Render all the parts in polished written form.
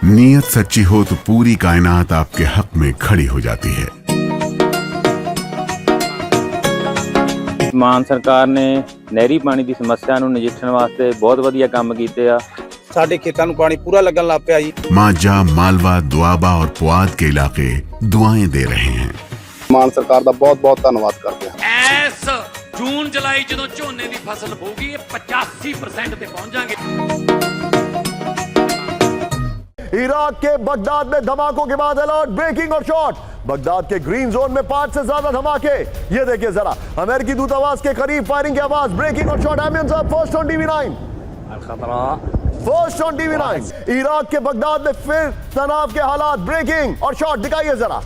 नीयत सच्ची हो तो पूरी कायनात आपके हक में खड़ी हो जाती है। ਮਾਨ ਸਰਕਾਰ ਨੇ ਨਹਿਰੀ ਪਾਣੀ ਦੀ ਸਮੱਸਿਆ ਨੂੰ ਨਜਿੱਠਣ ਵਾਸਤੇ ਬਹੁਤ ਵਧੀਆ ਕੰਮ ਕੀਤੇ ਆ। ਸਾਡੇ ਖੇਤਾਂ ਨੂੰ ਪਾਣੀ ਪੂਰਾ ਲੱਗਣ ਲੱਗ ਪਿਆ ਜੀ। मांझा, मालवा, दुआबा और पुआध के इलाके दुआएं दे रहे हैं। ਮਾਨ ਸਰਕਾਰ ਦਾ ਬਹੁਤ ਬਹੁਤ ਧੰਨਵਾਦ ਕਰਦੇ ਹਾਂ। ਐਸ ਜੂਨ ਜੁਲਾਈ ਜਦੋਂ ਝੋਨੇ ਦੀ ਫਸਲ ਹੋਊਗੀ ਇਹ 85% ਤੇ पहुंच जाएंगे। इराक के बगदाद में धमाकों के बाद अलर्ट, ब्रेकिंग और शॉट। बगदाद के ग्रीन जोन में 5 से ज्यादा धमाके। ये देखिए जरा, अमेरिकी दूतावास के करीब फायरिंग की आवाज, ब्रेकिंग और shot. First on TV9. First on TV9. Iraq के बगदाद में फिर तनाव के हालात, ब्रेकिंग और शॉट। दिखाइए जरा,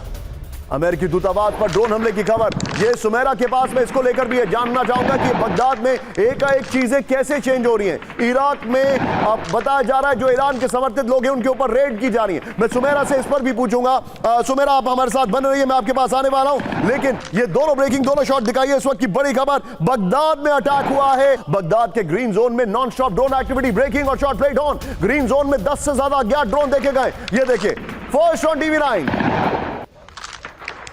अमेरिकी दूतावास पर ड्रोन हमले की खबर। ये सुमेरा के पास में इसको लेकर भी है। जानना चाहूंगा कि बगदाद में एकाएक चीजें कैसे चेंज हो रही हैं। इराक में अब बताया जा रहा है जो ईरान के समर्थित लोग हैं उनके ऊपर रेड की जा रही है। मैं सुमेरा से इस पर भी पूछूंगा। सुमेरा, आप हमारे साथ बन रही है, मैं आपके पास आने वाला हूं, लेकिन ये दोनों ब्रेकिंग, दोनों शॉट दिखाइए। इस वक्त की बड़ी खबर, बगदाद में अटैक हुआ है। बगदाद के ग्रीन जोन में non stop drone activity, breaking और शॉट प्लेट ऑन। ग्रीन जोन में 10 से ज्यादा अज्ञात ड्रोन देखे गए। ये देखिए, first on TV9.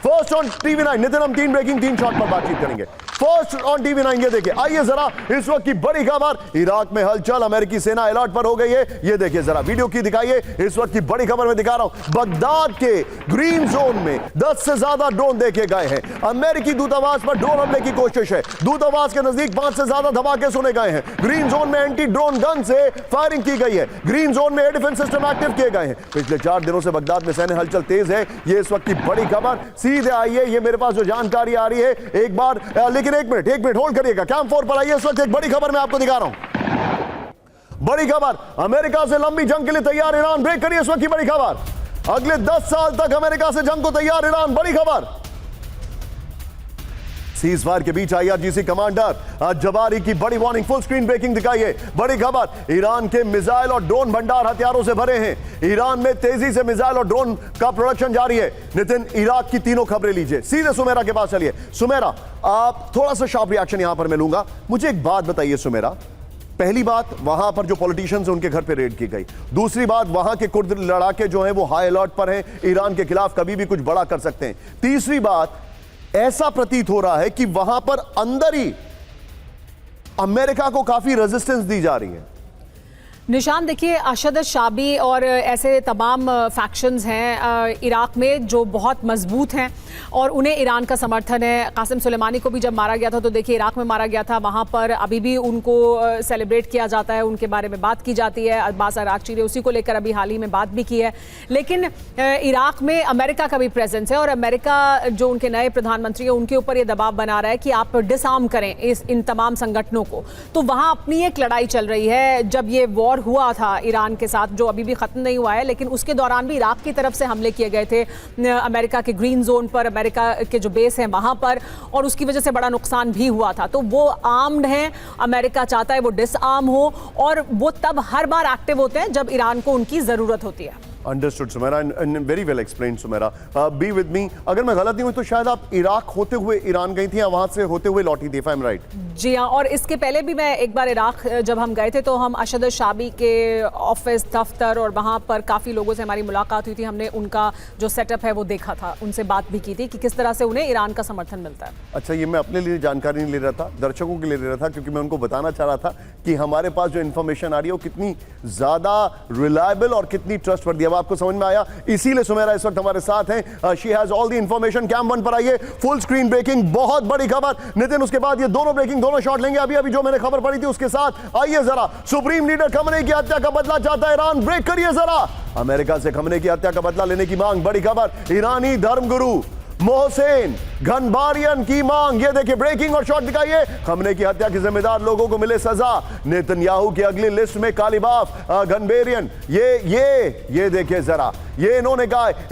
First on TV9. Nitin, हम 3 ब्रेकिंग 3 शॉट पर बातचीत करेंगे। First on TV9. ये देखिए, आइए जरा इस वक्त की बड़ी खबर, इराक में हलचल, अमेरिकी सेना अलर्ट पर हो गई है। ये देखिए जरा, वीडियो की दिखाइए। इस वक्त की बड़ी खबर मैं दिखा रहा हूं। बगदाद के ग्रीन जोन में 10 से ज्यादा ड्रोन देखे गए हैं। अमेरिकी दूतावास पर ड्रोन हमले की कोशिश है। दूतावास के नजदीक 5 से ज्यादा धमाके सुने गए हैं। ग्रीन जोन में एंटी ड्रोन गन से फायरिंग की गई है। ग्रीन जोन में एयर डिफेंस सिस्टम एक्टिव किए गए हैं। पिछले 4 दिनों से बगदाद में सैन्य हलचल तेज है। ये इस वक्त की बड़ी खबर। सीधे आइए, ये मेरे पास जो जानकारी आ रही है, एक बार लेकिन एक मिनट होल्ड करिएगा। कैंप 4 पर आइए। इस वक्त एक बड़ी खबर मैं आपको दिखा रहा हूं। बड़ी खबर, अमेरिका से लंबी जंग के लिए तैयार ईरान। ब्रेक करिए इस वक्त की बड़ी खबर। अगले 10 साल तक अमेरिका से जंग को तैयार ईरान। बड़ी खबर, सीजफायर के बीच आईआरजीसी कमांडर जवारी की बड़ी वार्निंग। फुल स्क्रीन ब्रेकिंग दिखाइए। बड़ी खबर, ईरान के मिसाइल और ड्रोन भंडार हथियारों से भरे हैं। ईरान में तेजी से मिसाइल और ड्रोन का प्रोडक्शन जारी है। नितिन, इराक की तीनों खबरें लीजिए। सीधे सुमेरा के पास चलिए। सुमेरा, आप थोड़ा सा शार्प रिएक्शन यहां पर मैं लूंगा। मुझे एक बात बताइए सुमेरा, पहली बात, वहां पर जो पॉलिटिशियंस हैं उनके घर पे रेड की गई। दूसरी बात, वहां के कुर्द लड़ाके जो हैं वो हाई अलर्ट पर हैं, ईरान के खिलाफ कभी भी कुछ बड़ा कर सकते हैं। तीसरी बात, ऐसा प्रतीत हो रहा है कि वहां पर अंदर ही अमेरिका को काफी रेजिस्टेंस दी जा रही है। निशान, देखिए, अशद शाबी और ऐसे तमाम फैक्शंस हैं इराक में जो बहुत मजबूत हैं और उन्हें ईरान का समर्थन है। कासिम सुलेमानी को भी जब मारा गया था तो देखिए इराक में मारा गया था, वहाँ पर अभी भी उनको सेलिब्रेट किया जाता है, उनके बारे में बात की जाती है। अब्बास अरागची ने उसी को लेकर अभी हाल ही में बात भी की है। लेकिन इराक में अमेरिका का भी प्रेजेंस है और अमेरिका जो उनके नए प्रधानमंत्री हैं उनके ऊपर ये दबाव बना रहा है कि आप डिसआर्म करें इन तमाम संगठनों को। तो वहाँ अपनी एक लड़ाई चल रही है। जब ये वॉर हुआ था ईरान के साथ, जो अभी भी खत्म नहीं हुआ है, लेकिन उसके दौरान भी इराक की तरफ से हमले किए गए थे अमेरिका के ग्रीन जोन पर, अमेरिका के जो बेस हैं वहां पर, और उसकी वजह से बड़ा नुकसान भी हुआ था। तो वो आर्म्ड हैं, अमेरिका चाहता है वो डिसआर्म हो, और वो तब हर बार एक्टिव होते हैं जब ईरान को उनकी जरूरत होती है। Understood Sumera, and very well explain Sumera. Be with me. अगर मैं गलत नहीं हूं तो शायद आप इराक होते हुए ईरान गई थी या वहां से होते हुए लौटी थी, इफ आई एम राइट? जी हाँ, और इसके पहले भी मैं एक बार इराक जब हम गए थे तो हम अशद शाबी के ऑफिस, दफ्तर, और वहाँ पर काफ़ी लोगों से हमारी मुलाकात हुई थी। हमने उनका जो सेटअप है वो देखा था, उनसे बात भी की थी कि किस तरह से उन्हें ईरान का समर्थन मिलता है। अच्छा, ये मैं अपने लिए जानकारी नहीं ले रहा था, दर्शकों के लिए ले रहा था, क्योंकि मैं उनको बताना चाह रहा था कि हमारे पास जो इन्फॉर्मेशन आ रही है वो कितनी ज़्यादा रिलायबल और कितनी ट्रस्टवर्दी है। अब आपको समझ में आया, इसीलिए सुमेरा इस वक्त हमारे साथ हैं। She has all the information. Cam 1 पर आइए। फुल स्क्रीन ब्रेकिंग, बहुत बड़ी खबर। नितिन, उसके बाद ये दोनों ब्रेकिंग, दोनों शॉट लेंगे। अभी जो मैंने खबर पढ़ी थी उसके साथ आइए जरा। सुप्रीम लीडर खमेनी की हत्या का बदला चाहता है ईरान। ब्रेक करिए जरा। अमेरिका से खमेनी की हत्या का बदला लेने की मांग, बड़ी खबर। ईरानी धर्मगुरु मोहसेन घनबारियन की मांग। ये देखिए, ब्रेकिंग और शॉट दिखाइए। खमेनी की हत्या के जिम्मेदार लोगों को मिले सजा। नेतन्याहू की अगली लिस्ट में कालिबाफ घनबेरियन। ये देखिए जरा, ये इन्होंने कहा